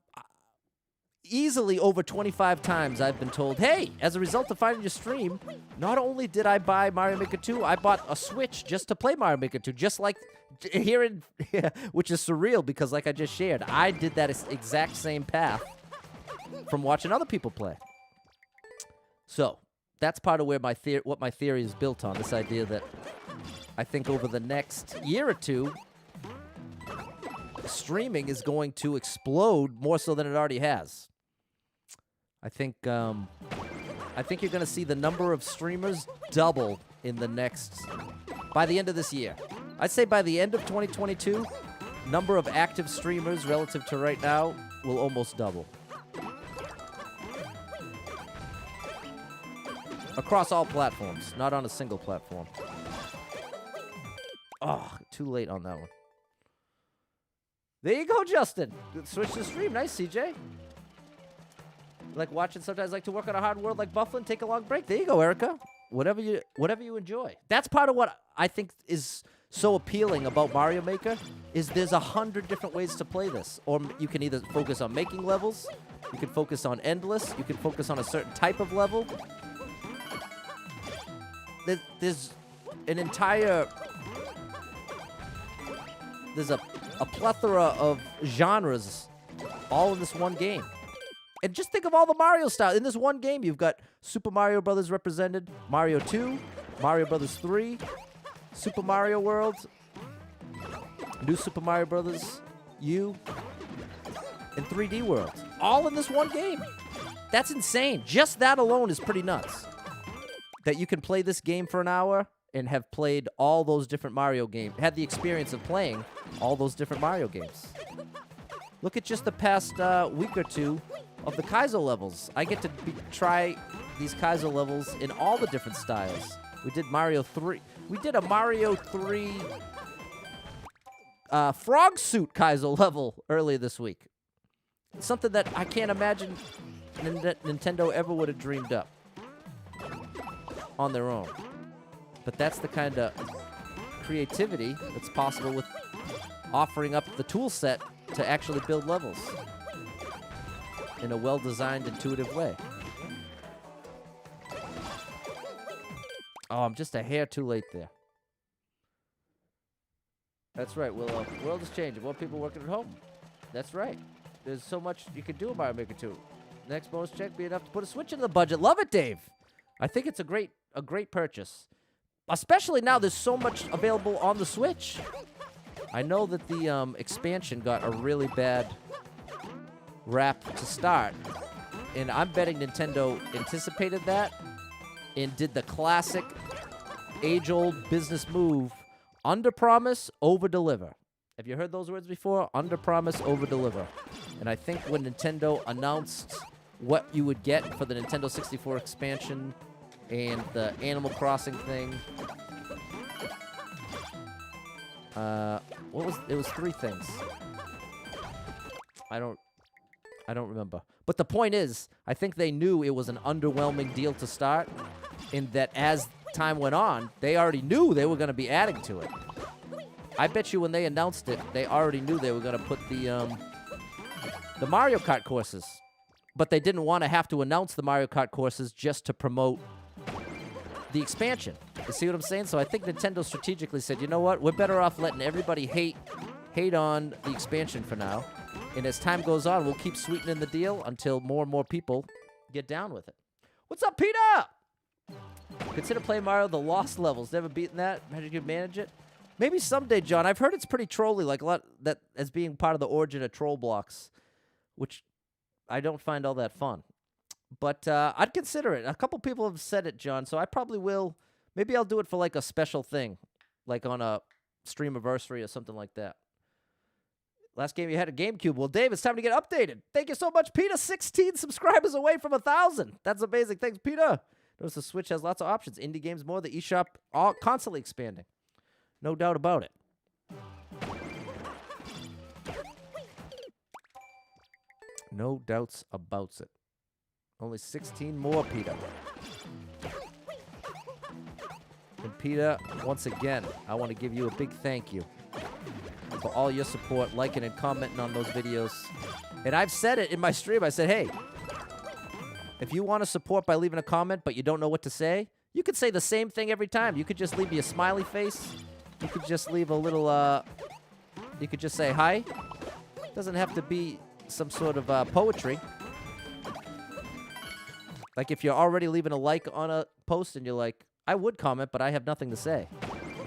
easily over 25 times I've been told, hey, as a result of finding your stream, not only did I buy Mario Maker 2, I bought a Switch just to play Mario Maker 2, just like here in, which is surreal because like I just shared, I did that exact same path from watching other people play. So that's part of where what my theory is built on, this idea that I think over the next year or two, streaming is going to explode more so than it already has. I think you're going to see the number of streamers double in the by the end of this year. I'd say by the end of 2022, number of active streamers relative to right now will almost double. Across all platforms, not on a single platform. Oh, too late on that one. There you go, Justin. Switch to stream. Nice, CJ. Like watching, sometimes like to work on a hard world like Bufflin, take a long break. There you go, Erica. Whatever you enjoy. That's part of what I think is so appealing about Mario Maker is there's 100 different ways to play this. Or you can either focus on making levels, you can focus on endless, you can focus on a certain type of level. There's an entire... There's a plethora of genres all in this one game. And just think of all the Mario styles. In this one game, you've got Super Mario Brothers represented, Mario 2, Mario Brothers 3, Super Mario World, New Super Mario Brothers U, and 3D World. All in this one game. That's insane. Just that alone is pretty nuts. That you can play this game for an hour and have played all those different Mario games, had the experience of playing all those different Mario games. Look at just the past week or two of the Kaizo levels. I get to try these Kaizo levels in all the different styles. We did Mario 3. We did a Mario 3 frog suit Kaizo level earlier this week. Something that I can't imagine Nintendo ever would have dreamed up on their own. But that's the kind of creativity that's possible with offering up the tool set to actually build levels in a well-designed, intuitive way. Oh, I'm just a hair too late there. That's right, Willow. The world is changing. More people working at home. That's right. There's so much you can do in Mario Maker 2. Next bonus check be enough to put a Switch into the budget. Love it, Dave. I think it's a great purchase. Especially now there's so much available on the Switch. I know that the expansion got a really bad rap to start. And I'm betting Nintendo anticipated that and did the classic age-old business move, under-promise, over-deliver. Have you heard those words before? Under-promise, over-deliver. And I think when Nintendo announced what you would get for the Nintendo 64 expansion and the Animal Crossing thing. It was 3 things. I don't remember. But the point is, I think they knew it was an underwhelming deal to start, and that as time went on, they already knew they were going to be adding to it. I bet you when they announced it, they already knew they were going to put the Mario Kart courses. But they didn't want to have to announce the Mario Kart courses just to promote the expansion. You see what I'm saying? So I think Nintendo strategically said, you know what? We're better off letting everybody hate on the expansion for now. And as time goes on, we'll keep sweetening the deal until more and more people get down with it. What's up, Peter? Consider playing Mario the Lost levels. Never beaten that? How did you manage it? Maybe someday, John. I've heard it's pretty trolly, like a lot that as being part of the origin of troll blocks, which I don't find all that fun. But I'd consider it. A couple people have said it, John, so I probably will. Maybe I'll do it for like a special thing, like on a streamiversary or something like that. Last game you had a GameCube. Well, Dave, it's time to get updated. Thank you so much, Peter. 16 subscribers away from 1,000. That's amazing. Thanks, Peter. Notice the Switch has lots of options. Indie games more. The eShop all constantly expanding. No doubt about it. No doubts about it. Only 16 more, Peter. And Peter, once again, I want to give you a big thank you for all your support, liking and commenting on those videos. And I've said it in my stream. I said, hey, if you want to support by leaving a comment but you don't know what to say, you could say the same thing every time. You could just leave me a smiley face. You could just leave a little, you could just say hi. It doesn't have to be some sort of poetry. Like if you're already leaving a like on a post and you're like, I would comment, but I have nothing to say.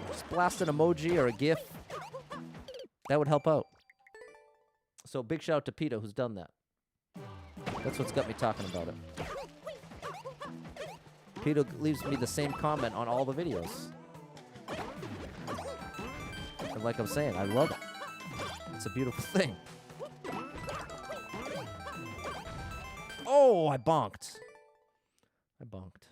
Just blast an emoji or a GIF. That would help out. So big shout out to Peter who's done that. That's what's got me talking about it. Peter leaves me the same comment on all the videos. And like I'm saying, I love it. It's a beautiful thing. Oh, I bonked. I bonked.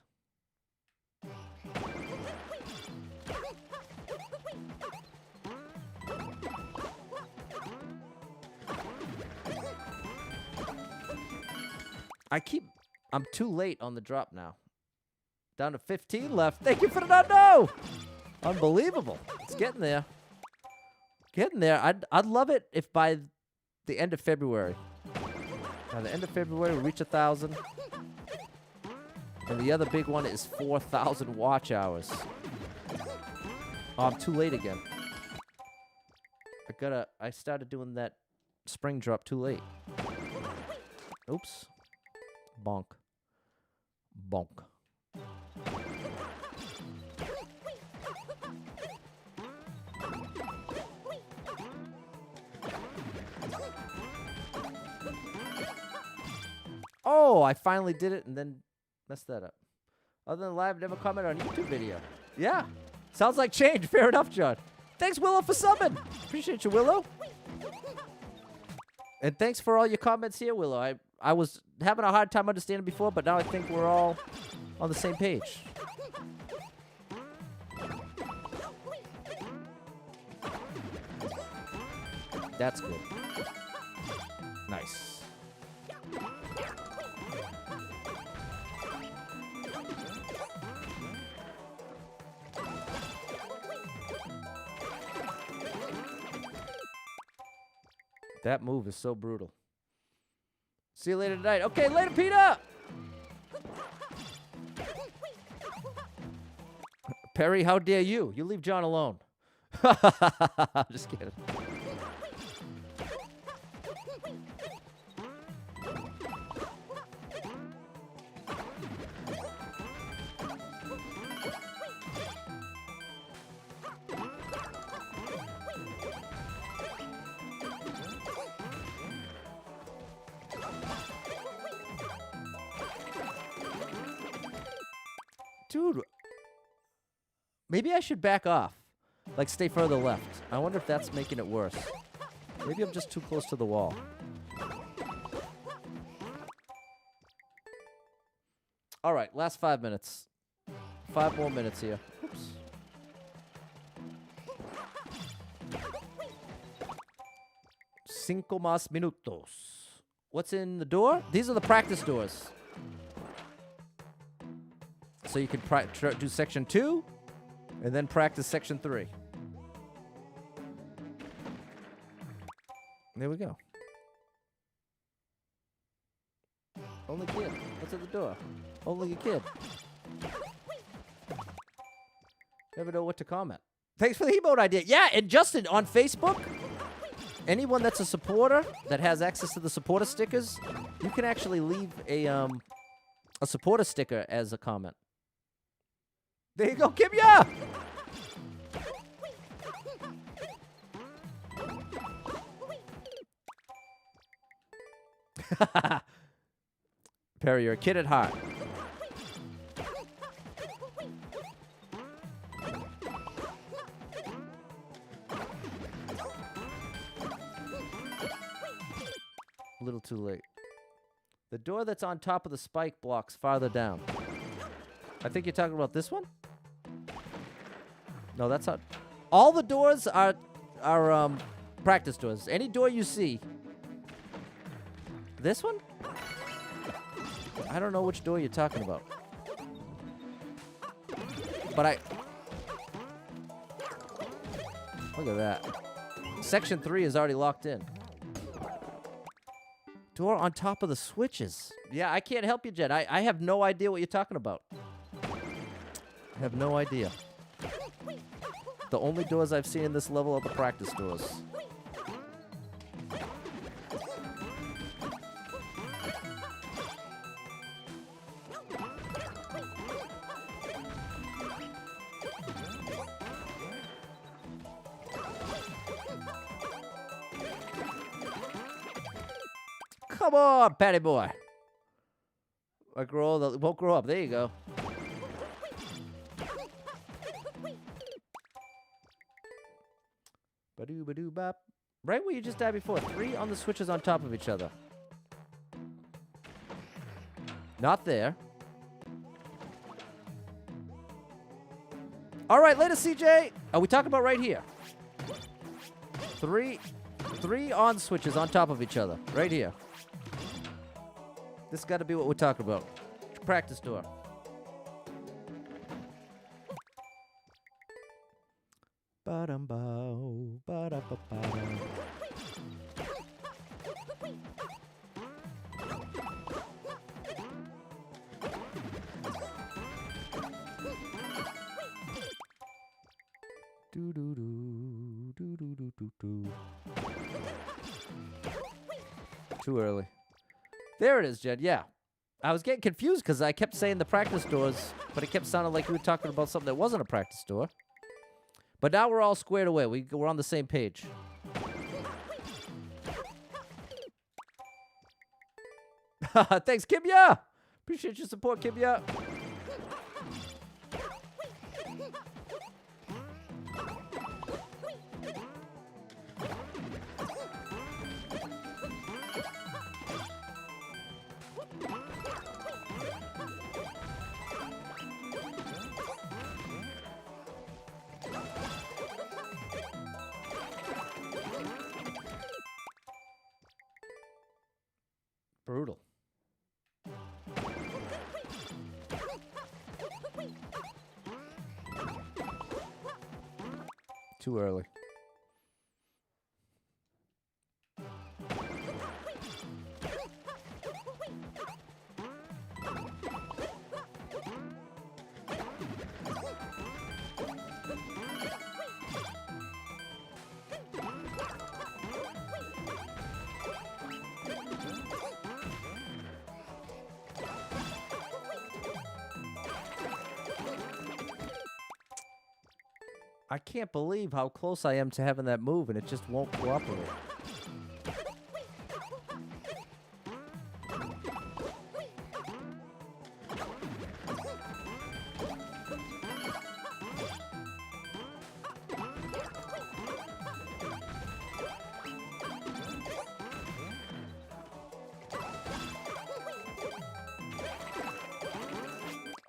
I'm too late on the drop now. Down to 15 left. Thank you for the no. Unbelievable. It's getting there. Getting there. I'd love it if by the end of February. By the end of February, we reach 1,000. And the other big one is 4,000 watch hours. Oh, I'm too late again. I started doing that spring drop too late. Oops. Bonk. Bonk. Oh, I finally did it and then messed that up. Other than live, never comment on YouTube video. Yeah. Sounds like change. Fair enough, John. Thanks, Willow, for subbing. Appreciate you, Willow. And thanks for all your comments here, Willow. I was having a hard time understanding before, but now I think we're all on the same page. That's good. Nice. That move is so brutal. See you later tonight. Okay, later, Peter! Perry, how dare you? You leave John alone. I'm just kidding. Dude, maybe I should back off. Like, stay further left. I wonder if that's making it worse. Maybe I'm just too close to the wall. All right, last 5 minutes. 5 more minutes here. Oops. Cinco más minutos. What's in the door? These are the practice doors. So you can do section 2, and then practice section 3. There we go. Only kid. What's at the door? Only a kid. Never know what to comment. Thanks for the emote idea. Yeah, and Justin, on Facebook, anyone that's a supporter that has access to the supporter stickers, you can actually leave a supporter sticker as a comment. There you go, Kimya! Perry, you're a kid at heart. A little too late. The door that's on top of the spike blocks farther down. I think you're talking about this one? No, that's not. All the doors are practice doors. Any door you see. This one? I don't know which door you're talking about. But look at that. Section 3 is already locked in. Door on top of the switches. Yeah, I can't help you, Jen. I have no idea what you're talking about. I have no idea. The only doors I've seen in this level are the practice doors. Come on, Patty boy. Won't grow up. There you go. Ba-doo-ba-doo-bop. Right where you just died before. 3 on the switches on top of each other. Not there. All right, later, CJ. Are we talking about right here? 3 on switches on top of each other. Right here. This got to be what we're talking about. Practice door. Ba-dum-bow, ba-da-ba-ba. Do-do-do, do-do-do-do-do. Too early. There it is, Jed. Yeah. I was getting confused because I kept saying the practice doors, but it kept sounding like you were talking about something that wasn't a practice door. But now we're all squared away. We're on the same page. Thanks, Kimya. Appreciate your support, Kimya. Brutal. Too early. I can't believe how close I am to having that move, and it just won't cooperate.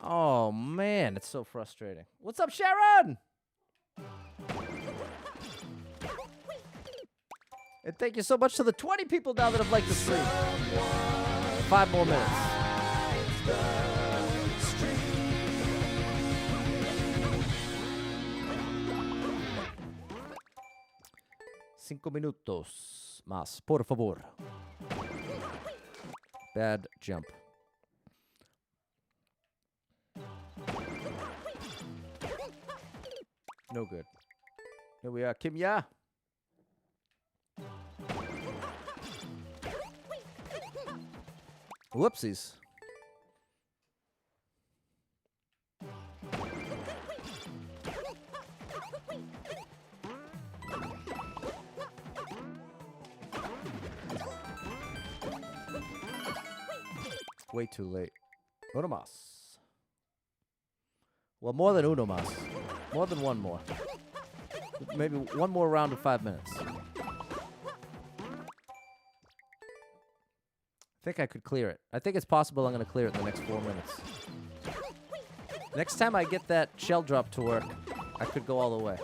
Oh, man, it's so frustrating. What's up, Sharon? And thank you so much to the 20 people now that have liked the stream. 5 more minutes. 5 minutos más, por favor. Bad jump. No good. Here we are, Kimya. Whoopsies. Way too late. Uno más. Well, more than uno más. More than one more. Maybe one more round of 5 minutes. I think I could clear it. I think it's possible I'm going to clear it in the next 4 minutes. Next time I get that shell drop to work, I could go all the way.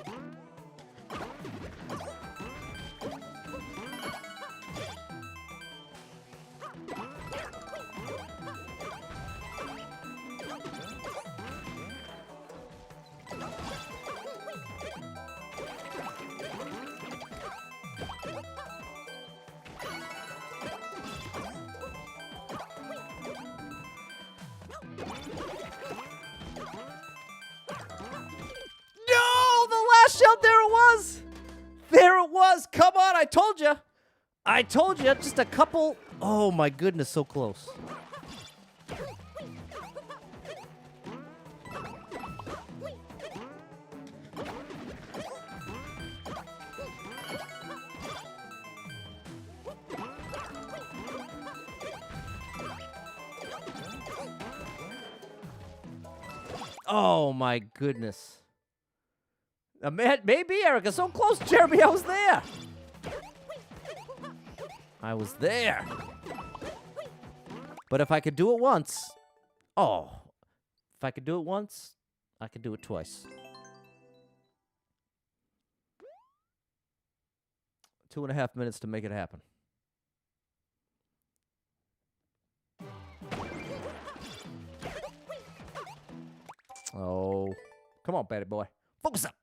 I told you, just a couple. Oh my goodness, so close. Oh, my goodness. Maybe, Erica. So close, Jeremy. I was there. I was there. But if I could do it once... Oh. If I could do it once, I could do it twice. 2.5 minutes to make it happen. Oh. Come on, Patty boy. Focus up.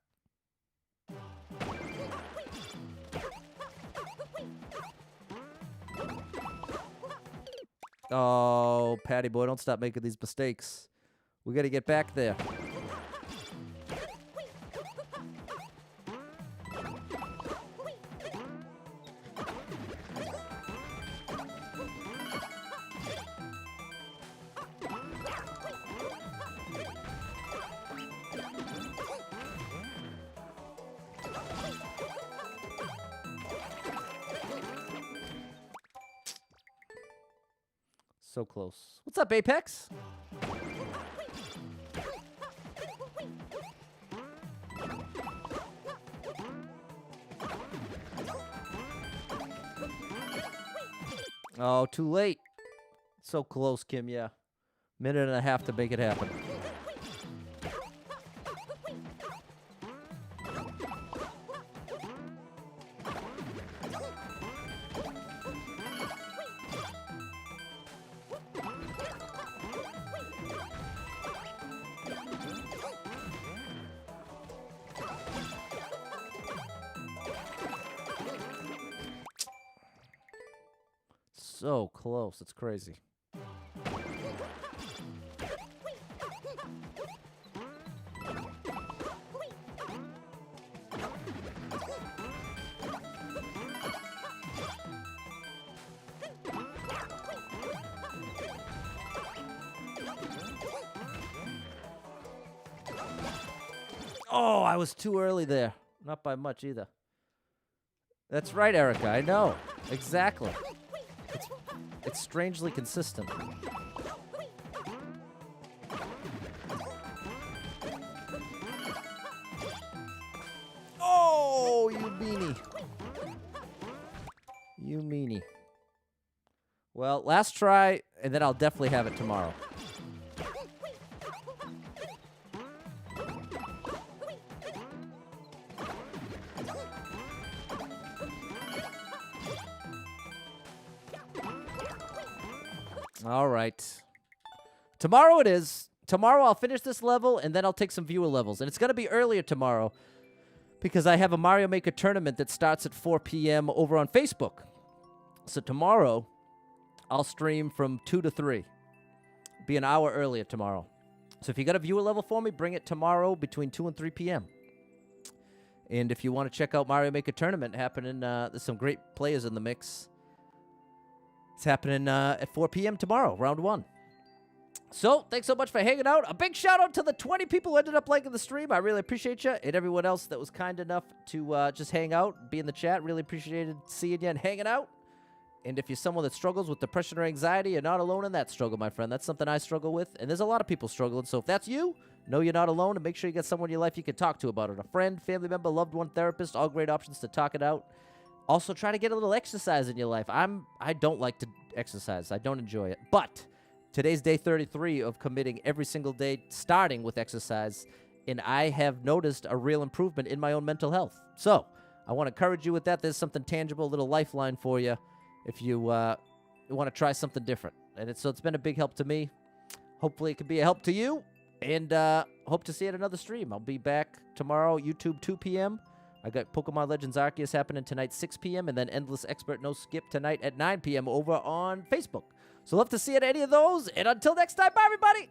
Oh, Patty boy, don't stop making these mistakes. We got to get back there. So close. What's up, Apex? Oh, too late. So close, Kim, yeah. Minute and a half to make it happen. So close. It's crazy. Oh, I was too early there. Not by much either. That's right, Erica. I know. Exactly. It's strangely consistent. Oh, you meanie. You meanie. Well, last try, and then I'll definitely have it tomorrow. All right. Tomorrow it is. Tomorrow I'll finish this level, and then I'll take some viewer levels. And it's going to be earlier tomorrow because I have a Mario Maker tournament that starts at 4 p.m. over on Facebook. So tomorrow I'll stream from 2 to 3. Be an hour earlier tomorrow. So if you got a viewer level for me, bring it tomorrow between 2 and 3 p.m. And if you want to check out Mario Maker tournament happening, there's some great players in the mix. It's happening at 4 p.m. tomorrow, round 1. So, thanks so much for hanging out. A big shout out to the 20 people who ended up liking the stream. I really appreciate you. And everyone else that was kind enough to just hang out, be in the chat. Really appreciated seeing you and hanging out. And if you're someone that struggles with depression or anxiety, you're not alone in that struggle, my friend. That's something I struggle with. And there's a lot of people struggling. So if that's you, know you're not alone. And make sure you get someone in your life you can talk to about it. A friend, family member, loved one, therapist. All great options to talk it out. Also, try to get a little exercise in your life. I don't like to exercise. I don't enjoy it. But today's day 33 of committing every single day, starting with exercise, and I have noticed a real improvement in my own mental health. So I want to encourage you with that. There's something tangible, a little lifeline for you if you want to try something different. And so it's been a big help to me. Hopefully it can be a help to you, and hope to see you at another stream. I'll be back tomorrow, YouTube 2 p.m., I got Pokemon Legends Arceus happening tonight, 6 p.m., and then Endless Expert No Skip tonight at 9 p.m. over on Facebook. So love to see you at any of those, and until next time, bye, everybody!